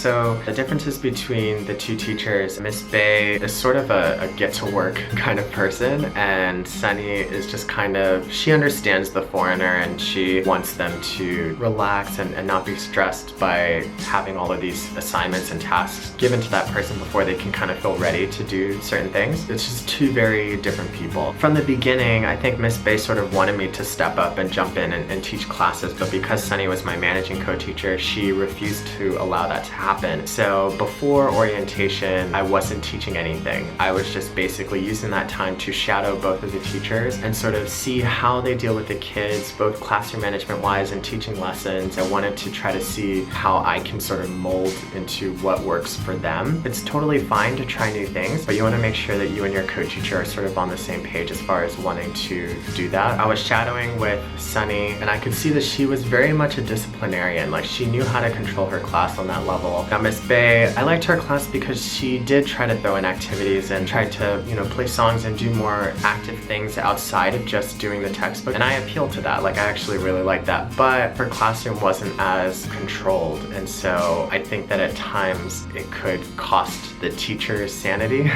So the differences between the two teachers, Miss Bay is sort of a get-to-work kind of person, and Sunny is just kind of, she understands the foreigner and she wants them to relax and not be stressed by having all of these assignments and tasks given to that person before they can kind of feel ready to do certain things. It's just two very different people. From the beginning, I think Miss Bay sort of wanted me to step up and jump in and teach classes, but because Sunny was my managing co-teacher, she refused to allow that to happen. So before orientation, I wasn't teaching anything. I was just basically using that time to shadow both of the teachers and sort of see how they deal with the kids, both classroom management wise and teaching lessons. I wanted to try to see how I can sort of mold into what works for them. It's totally fine to try new things, but you want to make sure that you and your co-teacher are sort of on the same page as far as wanting to do that. I was shadowing with Sunny and I could see that she was very much a disciplinarian. Like, she knew how to control her class on that level. Now Miss Bay, I liked her class because she did try to throw in activities and tried to, you know, play songs and do more active things outside of just doing the textbook, and I appealed to that. Like, I actually really liked that, but her classroom wasn't as controlled, and so I think that at times it could cost the teacher's sanity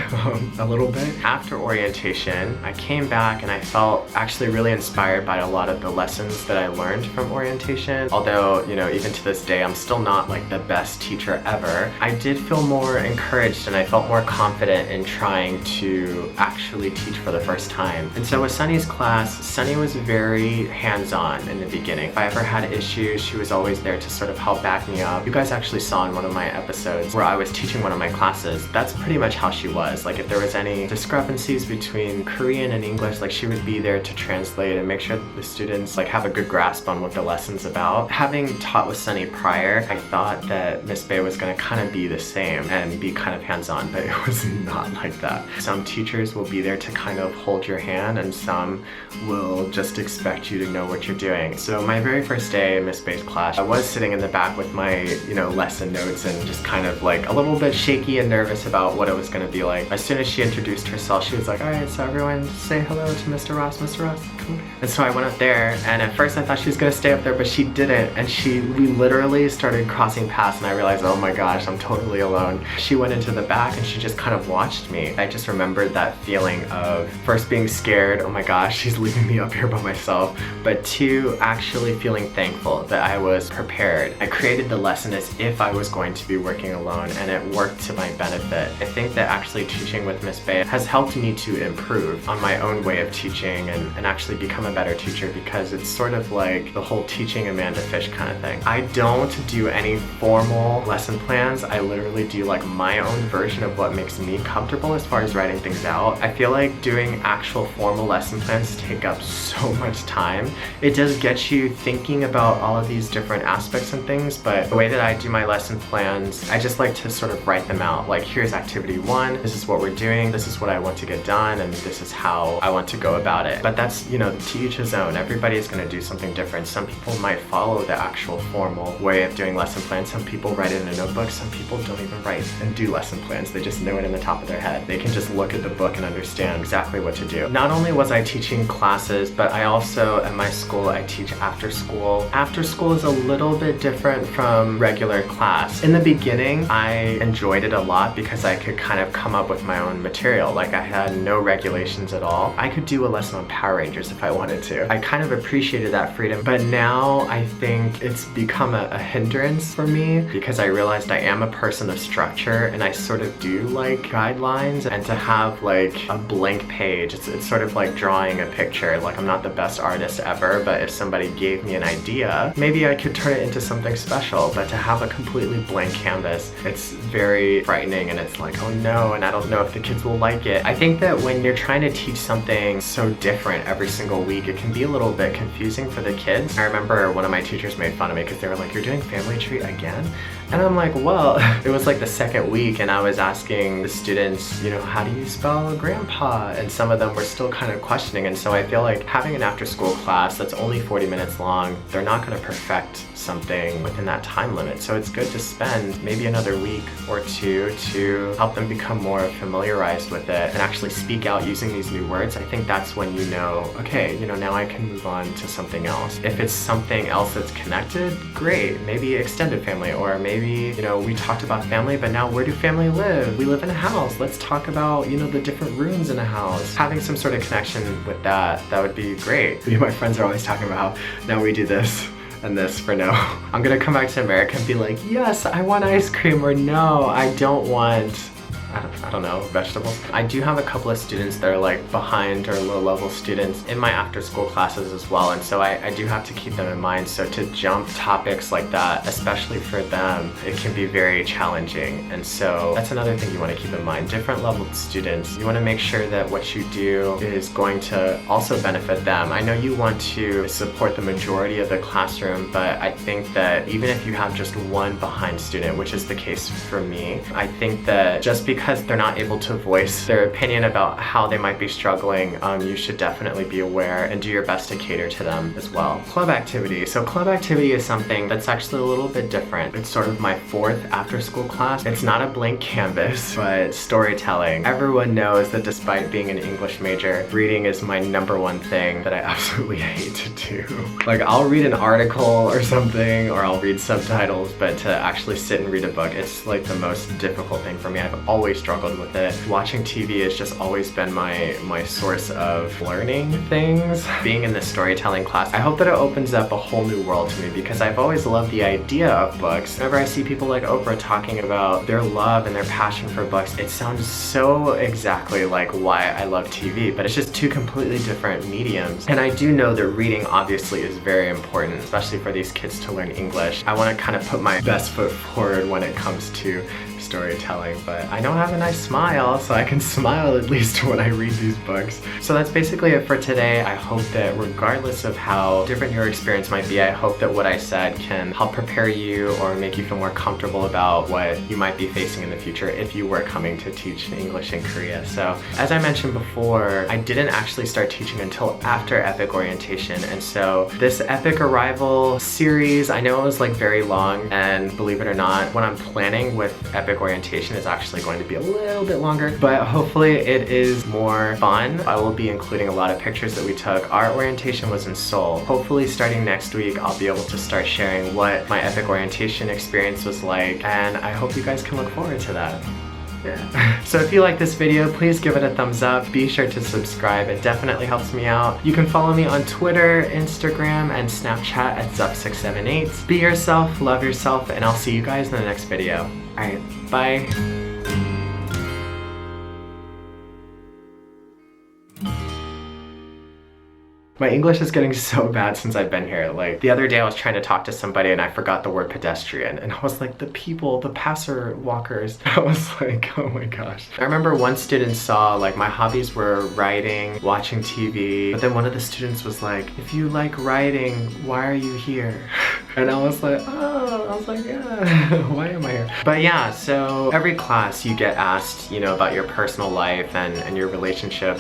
a little bit. After orientation, I came back and I felt actually really inspired by a lot of the lessons that I learned from orientation. Although, you know, even to this day, I'm still not like the best teacher ever. I did feel more encouraged and I felt more confident in trying to actually teach for the first time. And so with Sunny's class, Sunny was very hands-on in the beginning. If I ever had issues, she was always there to sort of help back me up. You guys actually saw in one of my episodes where I was teaching one of my classes, that's pretty much how she was. Like, if there was any discrepancies between Korean and English, like, she would be there to translate and make sure that the students like have a good grasp on what the lesson's about. Having taught with Sunny prior, I thought that Miss Bay was gonna kind of be the same and be kind of hands-on, but it was not like that. Some teachers will be there to kind of hold your hand and some will just expect you to know what you're doing. So my very first day in Miss Bay's class, I was sitting in the back with my, you know, lesson notes and just kind of like a little bit shaky and nervous about what it was gonna be like. As soon as she introduced herself, she was like, all right, so everyone say hello to Mr. Ross. Mr. Ross, come on. And so I went up there and at first I thought she was gonna stay up there, but she didn't. And we literally started crossing paths and I realized, oh my gosh, I'm totally alone. She went into the back and she just kind of watched me. I just remembered that feeling of first being scared, oh my gosh, she's leaving me up here by myself, but two, actually feeling thankful that I was prepared. I created the lesson as if I was going to be working alone and it worked to my benefit. I think that actually teaching with Miss Bay has helped me to improve on my own way of teaching and actually become a better teacher, because it's sort of like the whole teaching Amanda Fish kind of thing. I don't do any formal lesson plans. I literally do like my own version of what makes me comfortable as far as writing things out. I feel like doing actual formal lesson plans take up so much time. It does get you thinking about all of these different aspects and things, but the way that I do my lesson plans, I just like to sort of write them out. Like, here's activity 1, this is what we're doing, this is what I want to get done, and this is how I want to go about it. But that's, you know, to each his own. Everybody is going to do something different. Some people might follow the actual formal way of doing lesson plans. Some people write it in a notebook. Some people don't even write and do lesson plans. They just know it in the top of their head. They can just look at the book and understand exactly what to do. Not only was I teaching classes, but I also, at my school, I teach after school. After school is a little bit different from regular class. In the beginning, I enjoyed it a lot because I could kind of come up with my own material. Like, I had no regulations at all. I could do a lesson on Power Rangers if I wanted to. I kind of appreciated that freedom, but now I think it's become a hindrance for me because I realized I am a person of structure and I sort of do like guidelines, and to have like a blank page, it's sort of like drawing a picture. Like, I'm not the best artist ever, but if somebody gave me an idea, maybe I could turn it into something special. But to have a completely blank canvas, it's very frightening, and it's like, oh no, and I don't know if the kids will like it. I think that when you're trying to teach something so different every single week, it can be a little bit confusing for the kids. I remember one of my teachers made fun of me because they were like, you're doing family tree again? And I'm like, well, it was like the second week and I was asking the students, you know, how do you spell grandpa? And some of them were still kind of questioning. And so I feel like having an after school class that's only 40 minutes long, they're not going to perfect something within that time limit. So it's good to spend maybe another week or two to help them become more familiarized with it and actually speak out using these new words. I think that's when you know, okay, you know, now I can move on to something else. If it's something else that's connected, great. Maybe extended family, or maybe, you know, we talked about family, but now where do family live? We live in a house. Let's talk about, you know, the different rooms in a house. Having some sort of connection with that would be great. Me and my friends are always talking about how now we do this and this for no. I'm gonna come back to America and be like, yes, I want ice cream, or no, I don't want, I don't know, vegetables. I do have a couple of students that are like behind or low level students in my after school classes as well, and so I do have to keep them in mind. So to jump topics like that, especially for them, it can be very challenging. And so that's another thing you want to keep in mind. Different leveled students, you want to make sure that what you do is going to also benefit them. I know you want to support the majority of the classroom, but I think that even if you have just one behind student, which is the case for me, I think that just because they're not able to voice their opinion about how they might be struggling, you should definitely be aware and do your best to cater to them as well. Club activity. So club activity is something that's actually a little bit different. It's sort of my fourth after school class. It's not a blank canvas, but storytelling. Everyone knows that despite being an English major, reading is my #1 thing that I absolutely hate to do. Like, I'll read an article or something, or I'll read subtitles, but to actually sit and read a book, it's like the most difficult thing for me. I've always struggled with it. Watching TV has just always been my source of learning things. Being in this storytelling class, I hope that it opens up a whole new world to me, because I've always loved the idea of books. Whenever I see people like Oprah talking about their love and their passion for books, it sounds so exactly like why I love TV, but it's just two completely different mediums. And I do know that reading obviously is very important, especially for these kids to learn English. I want to kind of put my best foot forward when it comes to storytelling, but I don't have a nice smile, so I can smile at least when I read these books. So that's basically it for today. I hope that regardless of how different your experience might be, I hope that what I said can help prepare you or make you feel more comfortable about what you might be facing in the future if you were coming to teach English in Korea. So as I mentioned before, I didn't actually start teaching until after EPIK orientation, and so this EPIK Arrival series, I know it was like very long, and believe it or not, what I'm planning with EPIK orientation is actually going to be a little bit longer, but hopefully it is more fun. I will be including a lot of pictures that we took. Our orientation was in Seoul. Hopefully starting next week, I'll be able to start sharing what my EPIK orientation experience was like, and I hope you guys can look forward to that. Yeah. So if you like this video, please give it a thumbs up. Be sure to subscribe. It definitely helps me out. You can follow me on Twitter, Instagram, and Snapchat at Zup678. Be yourself, love yourself, and I'll see you guys in the next video. Alright, bye. My English is getting so bad since I've been here. Like, the other day I was trying to talk to somebody and I forgot the word pedestrian, and I was like, the people, the passer walkers. I was like, oh my gosh. I remember one student saw, like, my hobbies were writing, watching TV, but then one of the students was like, if you like writing, why are you here? And I was like, oh, I was like, yeah, why am I here? But yeah, so every class you get asked, you know, about your personal life and your relationships.